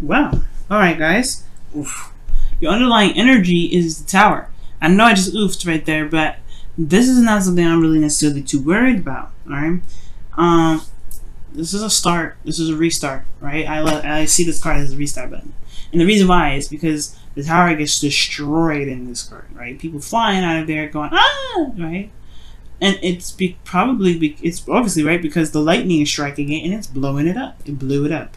Wow. All right, guys. Oof. Your underlying energy is the Tower. I know I just oofed right there, but this is not something I'm really necessarily too worried about. All right. Um, this is a start. This is a restart, right? I see this card as a restart button, and the reason why is because the Tower gets destroyed in this card, right? People flying out of there going right, and it's obviously right because the lightning is striking it and it's blowing it up. It blew it up.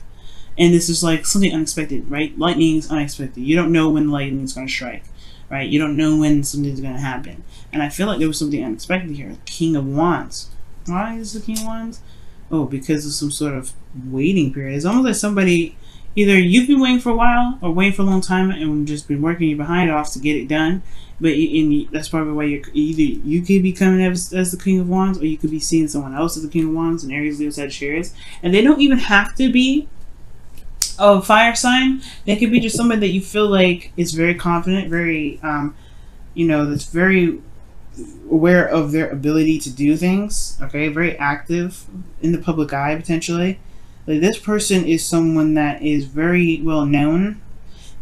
And this is like something unexpected, right? Lightning is unexpected. You don't know when lightning is going to strike, right? You don't know when something's going to happen. And I feel like there was something unexpected here. King of Wands. Why is the King of Wands? Oh, because of some sort of waiting period. It's almost like somebody, either you've been waiting for a while or waiting for a long time and just been working your behind off to get it done. But that's probably why you could be coming as the King of Wands, or you could be seeing someone else as the King of Wands, and Aries, Leo, Sagittarius. And they don't even have to be a fire sign. They could be just somebody that you feel like is very confident, very that's very aware of their ability to do things, okay, very active in the public eye potentially. Like, this person is someone that is very well known,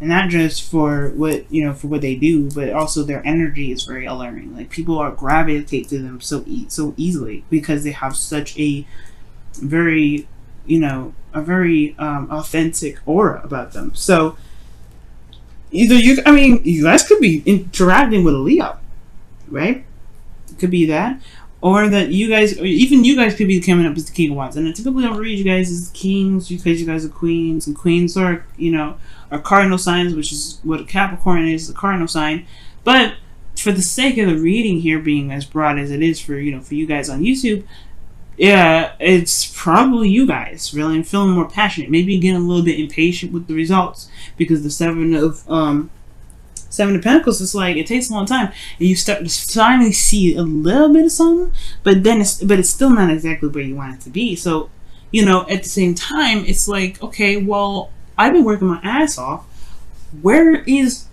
and not just for what they do, but also their energy is very alluring. Like, people are gravitate to them so easily because they have such a very authentic aura about them. So either you guys could be interacting with a Leo, right? It could be that, or that you guys could be coming up as the King of Wands. And I typically don't read you guys as kings because you guys are queens, and queens are cardinal signs, which is what a Capricorn is, the cardinal sign. But for the sake of the reading here being as broad as it is for you guys on YouTube, yeah, it's probably you guys really feeling more passionate, maybe getting a little bit impatient with the results, because the Seven of Pentacles is like, it takes a long time, and you start to finally see a little bit of something, but it's still not exactly where you want it to be. So at the same time, it's like, okay, well, I've been working my ass off. Where's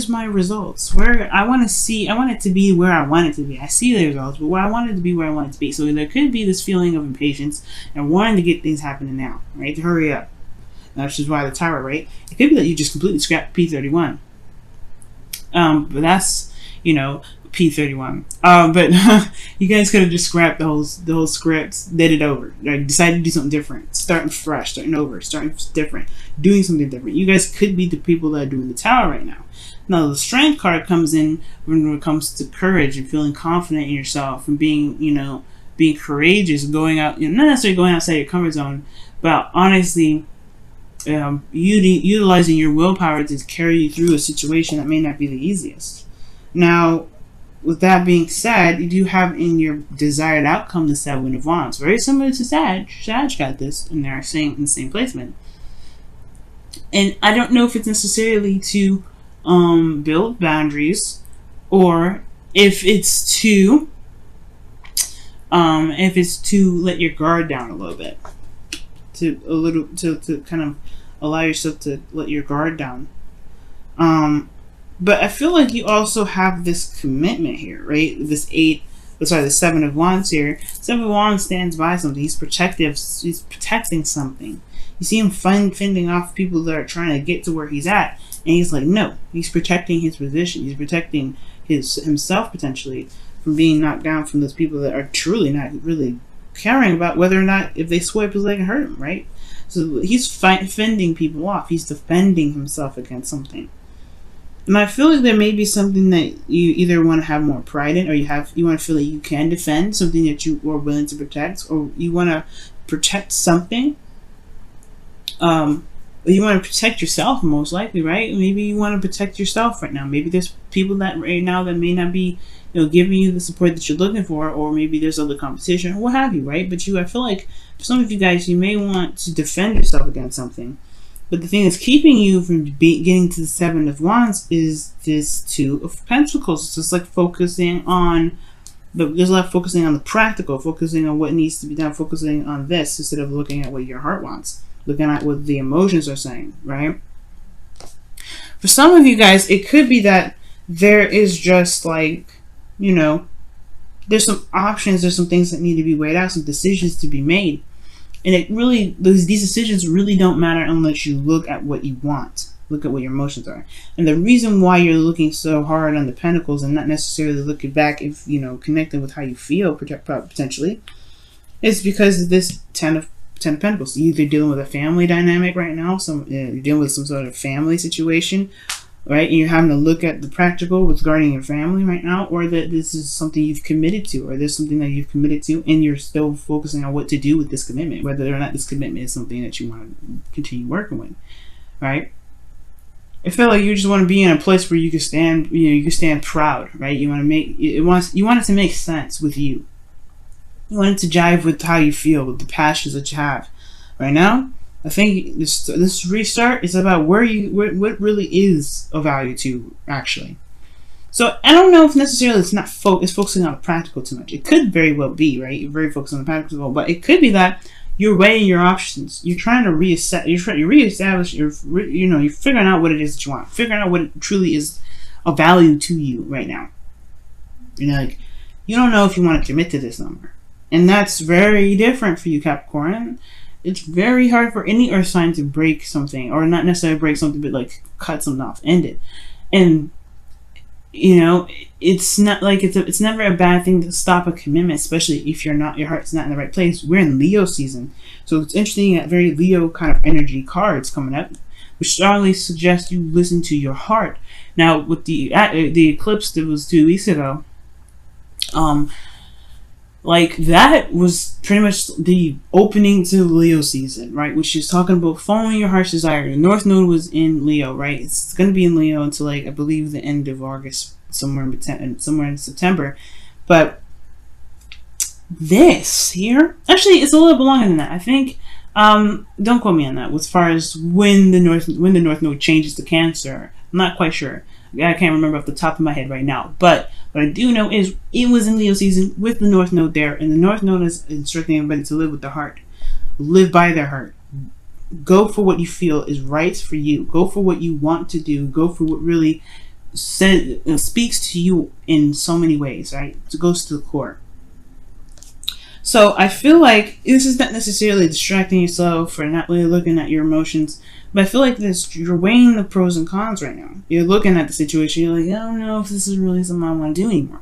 my results? Where I want it to be where I want it to be. I see the results, but where I want it to be, where I want it to be. So there could be this feeling of impatience and wanting to get things happening now, right? To hurry up. Which is why the Tower, right? It could be that you just completely scrapped P31. But that's, P31. But you guys could have just scrapped the whole script, did it over, like decided to do something different, starting fresh, starting over, starting different, doing something different. You guys could be the people that are doing the Tower right now. Now the Strength card comes in when it comes to courage and feeling confident in yourself and being courageous, going out, not necessarily going outside your comfort zone, but honestly, utilizing your willpower to carry you through a situation that may not be the easiest. Now, with that being said, you do have in your desired outcome the Seven of Wands, very similar to Sag. Sag got this in there, in the same placement. And I don't know if it's necessarily to build boundaries, or if it's to let your guard down a little bit, to kind of allow yourself to let your guard down. But I feel like you also have this commitment here, right? The Seven of Wands here. Seven of Wands stands by something. He's protective. He's protecting something. You see him fending off people that are trying to get to where he's at, and he's like, no. He's protecting his position. He's protecting himself potentially from being knocked down from those people that are truly not really caring about whether or not if they swipe his leg and hurt him, right? So he's fending people off. He's defending himself against something. And I feel like there may be something that you either want to have more pride in, or you want to feel like you can defend something that you are willing to protect, or you want to protect something. You want to protect yourself, most likely, right? Maybe you want to protect yourself right now. Maybe there's people that right now that may not be, giving you the support that you're looking for, or maybe there's other competition, or what have you, right? But I feel like for some of you guys, you may want to defend yourself against something. But the thing that's keeping you from getting to the Seven of Wands is this Two of Pentacles. It's just like focusing on there's a lot of focusing on the practical, focusing on what needs to be done, focusing on this instead of looking at what your heart wants, looking at what the emotions are saying, right? For some of you guys, it could be that there is just like, there's some options, there's some things that need to be weighed out, some decisions to be made. And it really, these decisions really don't matter unless you look at what you want. Look at what your emotions are. And the reason why you're looking so hard on the pentacles and not necessarily looking back, if connecting with how you feel potentially, is because of this Ten of Pentacles. You're either dealing with a family dynamic right now, you're dealing with some sort of family situation, right? And you're having to look at the practical with regarding your family right now, or that this is something you've committed to, or there's something that you've committed to, and you're still focusing on what to do with this commitment, whether or not this commitment is something that you want to continue working with, right? I feel like you just want to be in a place where you can stand, you can stand proud, right? You want it to make sense with you. You want it to jive with how you feel, with the passions that you have. Right now, I think this restart is about what really is of value to you, actually. So I don't know if necessarily it's focusing on the practical too much. It could very well be, right? You're very focused on the practical, but it could be that you're weighing your options. You're trying to reestablish. You're figuring out what it is that you want. Figuring out what it truly is of value to you right now. You don't know if you want to commit to this number. And that's very different for you, Capricorn. It's very hard for any earth sign to break something, or not necessarily break something, but like cut something off, end it. And it's not like it's never a bad thing to stop a commitment, especially if your heart's not in the right place. We're in Leo season, so it's interesting that very Leo kind of energy cards coming up, which strongly suggests you listen to your heart. Now, with the eclipse that was 2 weeks ago, like that was pretty much the opening to Leo season, right? Which is talking about following your heart's desire. The North Node was in Leo, right? It's going to be in Leo until I believe the end of August, somewhere in September. But this here, actually, it's a little bit longer than that. I think. Don't quote me on that. As far as when the North Node changes to Cancer, I'm not quite sure. I can't remember off the top of my head right now. But what I do know is it was in Leo season with the North Node there, and the North Node is instructing everybody to live with the heart, live by their heart. Go for what you feel is right for you. Go for what you want to do. Go for what really speaks to you in so many ways, right? It goes to the core. So I feel like this is not necessarily distracting yourself or not really looking at your emotions, but I feel like you're weighing the pros and cons right now. You're looking at the situation, you're like, I don't know if this is really something I want to do anymore.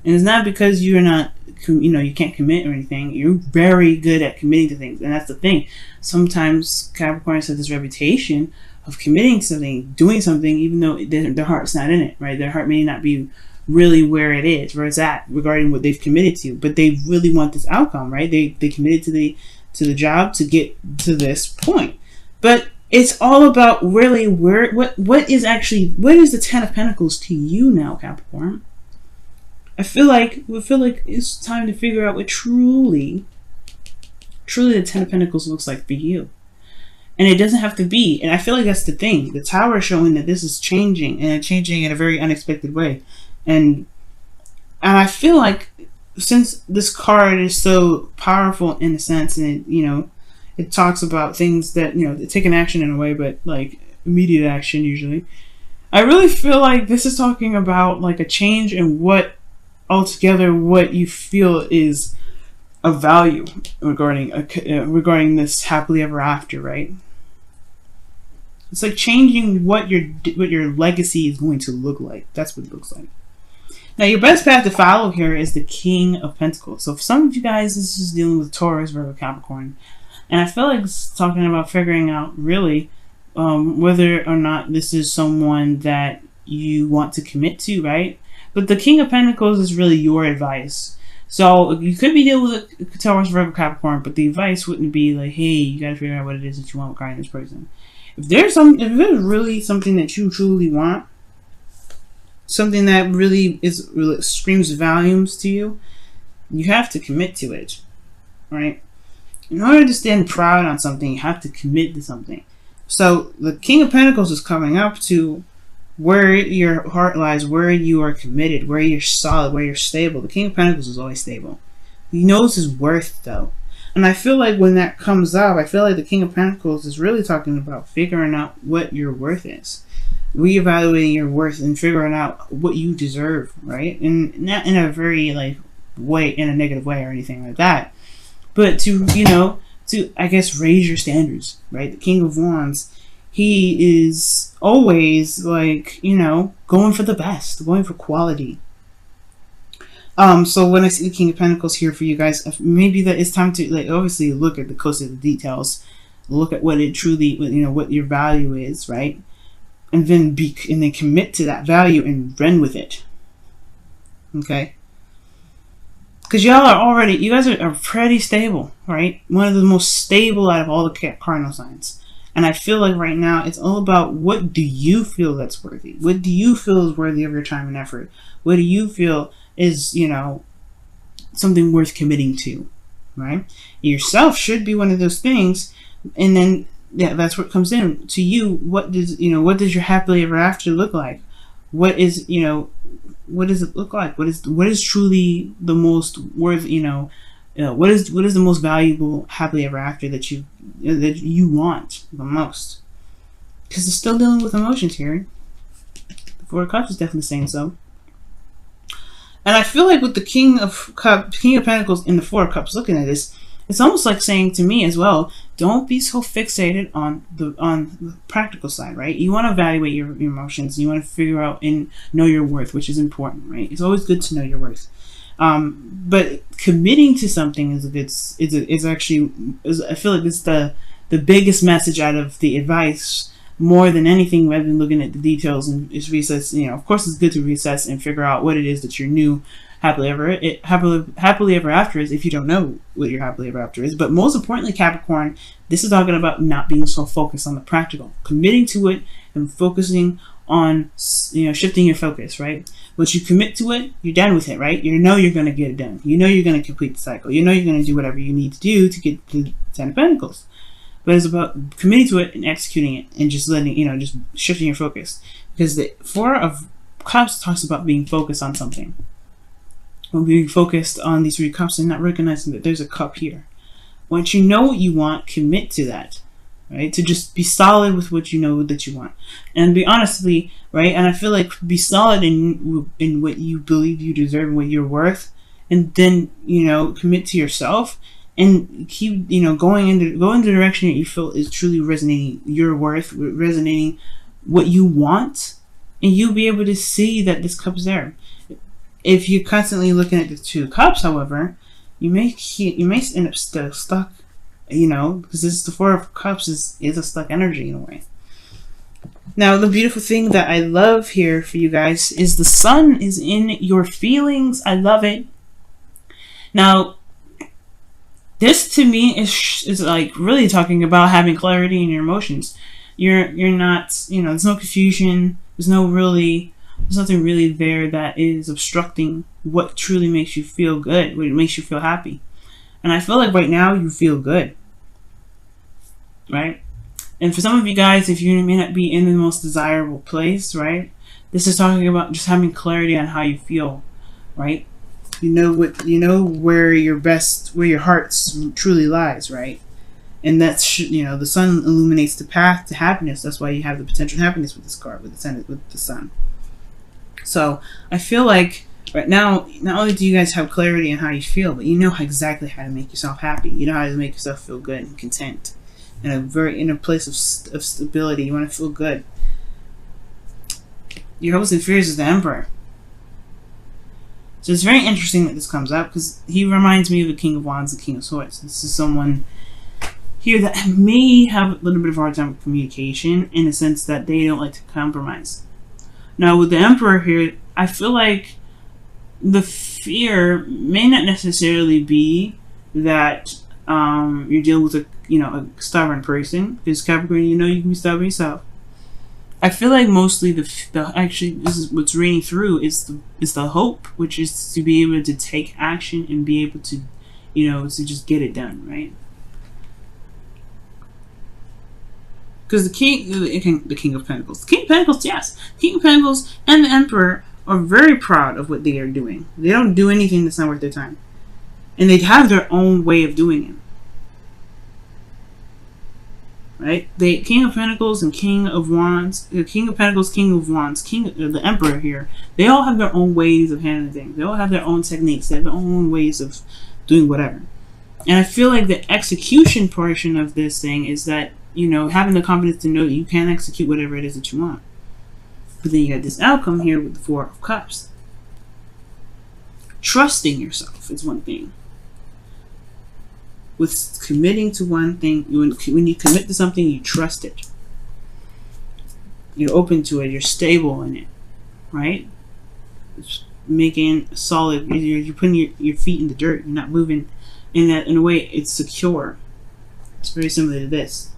And it's not because you're not, you can't commit or anything. You're very good at committing to things, and that's the thing. Sometimes Capricorns have this reputation of committing to something, doing something, even though their heart's not in it, right? Their heart may not be really where it's at regarding what they've committed to, but they really want this outcome, right? They committed to the job to get to this point. But it's all about really what is the Ten of Pentacles to you now, Capricorn? I feel like it's time to figure out what truly the Ten of Pentacles looks like for you. And it doesn't have to be, and I feel like that's the thing. The Tower is showing that this is changing, and it's changing in a very unexpected way. And I feel like since this card is so powerful in a sense, and it talks about things that they take an action in a way, but like immediate action usually. I really feel like this is talking about like a change in what you feel is of value regarding this happily ever after, right? It's like changing what your legacy is going to look like. That's what it looks like. Now, your best path to follow here is the King of Pentacles. So for some of you guys, this is dealing with Taurus, Virgo, Capricorn. And I feel like it's talking about figuring out really whether or not this is someone that you want to commit to, right? But the King of Pentacles is really your advice. So you could be dealing with a Taurus, Virgo, Capricorn, but the advice wouldn't be like, hey, you got to figure out what it is that you want regarding this person. If there's really something that you truly want, something that really screams volumes to you, you have to commit to it, right? In order to stand proud on something, you have to commit to something. So the King of Pentacles is coming up to where your heart lies, where you are committed, where you're solid, where you're stable. The King of Pentacles is always stable. He knows his worth, though. And I feel like when that comes up, I feel like the King of Pentacles is really talking about figuring out what your worth is. Reevaluating your worth and figuring out what you deserve, right? And not in a very in a negative way or anything like that, but to to, I guess, raise your standards, right? The King of Wands, he is always like, you know, going for the best, going for quality. So when I see the King of Pentacles here for you guys, maybe that it's time to, like, obviously look at the closer the details, look at what it truly, you know, what your value is, right? And then commit to that value and run with it. Okay? Because y'all are already, you guys are pretty stable, right? One of the most stable out of all the cardinal signs. And I feel like right now it's all about, what do you feel that's worthy? What do you feel is worthy of your time and effort? What do you feel is, you know, something worth committing to, right? Yourself should be one of those things. And then, yeah, that's what comes in to you. What does your happily ever after look like? What is, you know, what does it look like? What is truly the most worth, what is the most valuable happily ever after that you want the most? Because it's still dealing with emotions here. The Four of Cups is definitely saying so. And I feel like with the King of Pentacles and the Four of Cups looking at this, it's almost like saying to me as well, don't be so fixated on the practical side, right? You want to evaluate your emotions. You want to figure out and know your worth, which is important, right? It's always good to know your worth. But committing to something is I feel like it's the biggest message out of the advice, more than anything, rather than looking at the details and just reassess. You know, of course, it's good to reassess and figure out what it is that your new happily ever after is, if you don't know what your happily ever after is. But most importantly, Capricorn, this is talking about not being so focused on the practical, committing to it and focusing on, you know, shifting your focus, right? Once you commit to it, you're done with it, right? You know you're going to get it done. You know you're going to complete the cycle. You know you're going to do whatever you need to do to get to the Ten of Pentacles. But it's about committing to it and executing it and just letting, you know, just shifting your focus. Because the Four of Cups talks about being focused on something. Or being focused on these three cups and not recognizing that there's a cup here. Once you know what you want, commit to that. Right? To just be solid with what you know that you want. And be honestly, right? And I feel like be solid in what you believe you deserve and what you're worth. And then, you know, commit to yourself and keep, you know, going in the direction that you feel is truly resonating your worth, resonating what you want, and you'll be able to see that this cup's there. If you're constantly looking at the Two Cups, however, you may end up stuck, you know, because this is the Four of Cups is a stuck energy in a way. Now, the beautiful thing that I love here for you guys is the Sun is in your feelings. I love it. Now, this to me is like really talking about having clarity in your emotions. You're not, you know, there's no confusion. There's nothing really there that is obstructing what truly makes you feel good, what makes you feel happy. And I feel like right now you feel good, right? And for some of you guys, if you may not be in the most desirable place, right? This is talking about just having clarity on how you feel, right? You know where your heart truly lies, right? And that's, you know, the Sun illuminates the path to happiness. That's why you have the potential happiness with this card, with the Sun. So I feel like right now, not only do you guys have clarity on how you feel, but you know exactly how to make yourself happy. You know how to make yourself feel good and content, in a place of stability. You want to feel good. Your hopes and fears is the Emperor. So it's very interesting that this comes up because he reminds me of the King of Wands and King of Swords. This is someone here that may have a little bit of a hard time with communication, in the sense that they don't like to compromise. Now with the Emperor here, I feel like the fear may not necessarily be that you're dealing with a stubborn person, because Capricorn, you know you can be stubborn yourself. I feel like mostly actually this is what's reading through is the hope, which is to be able to take action and be able to, to just get it done, right? Because the King of Pentacles, yes, the King of Pentacles and the Emperor are very proud of what they are doing. They don't do anything that's not worth their time, and they have their own way of doing it. Right? The King of Pentacles and King of Wands, the King of Pentacles, King of Wands, the Emperor here, they all have their own ways of handling things. They all have their own techniques. They have their own ways of doing whatever. And I feel like the execution portion of this thing is that, you know, having the confidence to know that you can execute whatever it is that you want. But then you have this outcome here with the Four of Cups. Trusting yourself is one thing. With committing to one thing, when you commit to something, you trust it. You're open to it. You're stable in it, right? It's making solid. You're putting your feet in the dirt. You're not moving in a way. It's secure. It's very similar to this.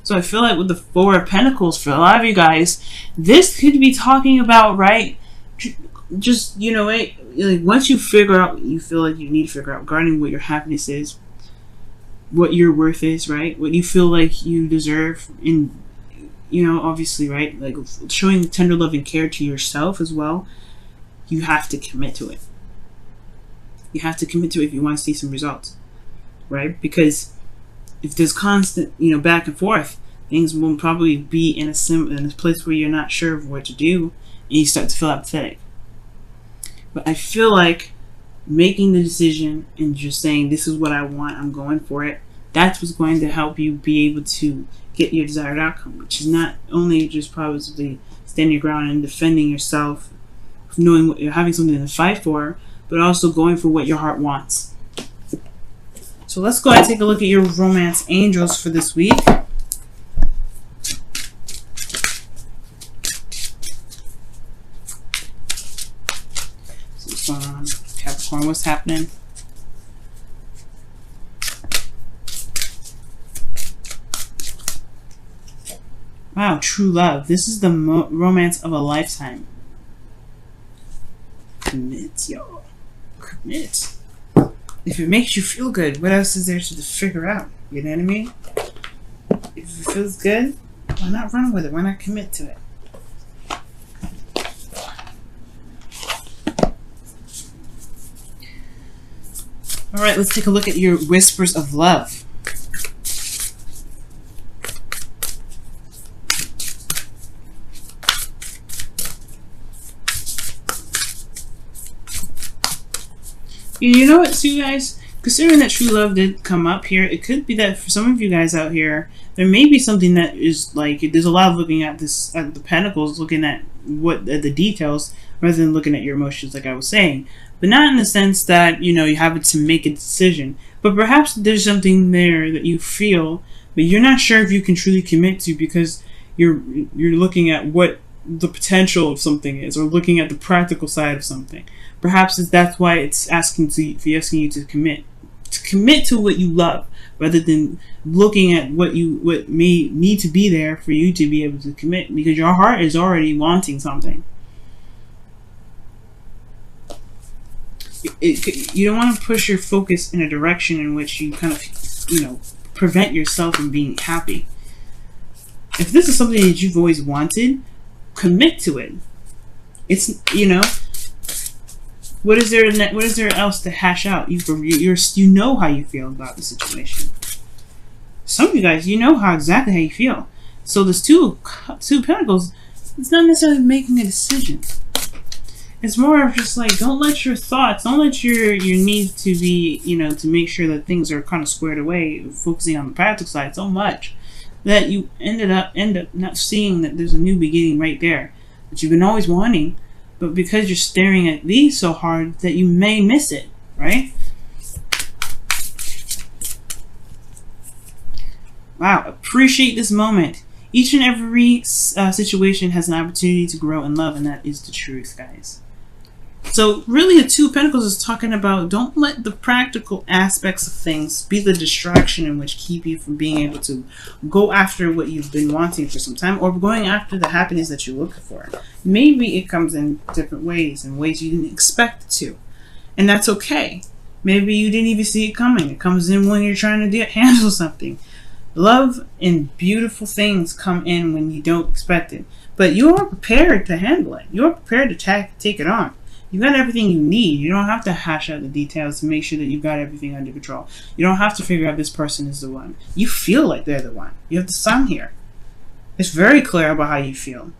So I feel like with the Four of Pentacles, for a lot of you guys, this could be talking about, right? Just, you know, like once you figure out what you feel like you need to figure out regarding what your happiness is, what your worth is, right? What you feel like you deserve, and, you know, obviously, right? Like showing tender love and care to yourself as well. You have to commit to it. You have to commit to it if you want to see some results, right? Because if there's constant, you know, back and forth, things will probably be in a place where you're not sure of what to do, and you start to feel apathetic. But I feel like making the decision and just saying, this is what I want, I'm going for it, that's what's going to help you be able to get your desired outcome, which is not only just probably standing your ground and defending yourself, knowing what you're having something to fight for, but also going for what your heart wants. So let's go ahead and take a look at your romance angels for this week. So what's going on, Capricorn? What's happening? Wow, true love. This is the romance of a lifetime. Commit, yo. Commit. If it makes you feel good, what else is there to figure out? You know what I mean? If it feels good, why not run with it? Why not commit to it? Alright, let's take a look at your whispers of love. You know what, too, guys? Considering that true love did come up here, it could be that for some of you guys out here, there may be something that is like, there's a lot of looking at this, at the pentacles, looking at the details, rather than looking at your emotions, like I was saying. But not in the sense that, you know, you have to make a decision. But perhaps there's something there that you feel, but you're not sure if you can truly commit to, because you're looking at what the potential of something is, or looking at the practical side of something. Perhaps that's why it's asking you to commit to what you love, rather than looking at what may need to be there for you to be able to commit, because your heart is already wanting something. You don't want to push your focus in a direction in which you kind of, you know, prevent yourself from being happy. If this is something that you've always wanted, commit to it. It's, you know, what is there else to hash out? You know how you feel about the situation. Some of you guys, you know exactly how you feel. So this two pentacles, it's not necessarily making a decision. It's more of just like, don't let your thoughts, don't let your need to be, you know, to make sure that things are kind of squared away, focusing on the practical side so much that you end up not seeing that there's a new beginning right there that you've been always wanting. But because you're staring at these so hard that you may miss it, right? Wow, appreciate this moment. Each and every situation has an opportunity to grow in love, and that is the truth, guys. So really, the Two of Pentacles is talking about, don't let the practical aspects of things be the distraction in which keep you from being able to go after what you've been wanting for some time, or going after the happiness that you're looking for. Maybe it comes in different ways, in ways you didn't expect it to, and that's okay. Maybe you didn't even see it coming. It comes in when you're trying to handle something. Love and beautiful things come in when you don't expect it, but you are prepared to handle it. You're prepared to take it on. You got everything you need. You don't have to hash out the details to make sure that you've got everything under control. You don't have to figure out this person is the one. You feel like they're the one. You have the sun here. It's very clear about how you feel.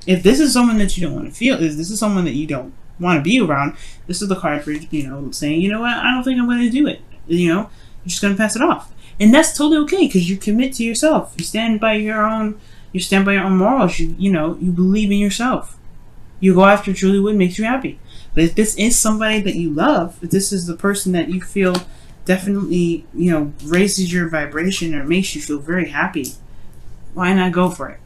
If this is someone that you don't want to feel, if this is someone that you don't want to be around, this is the card for, saying, you know what, I don't think I'm going to do it. You're just going to pass it off. And that's totally okay, because you commit to yourself. You stand by your own morals. You believe in yourself. You go after truly what makes you happy. But if this is somebody that you love, if this is the person that you feel definitely, raises your vibration or makes you feel very happy, why not go for it?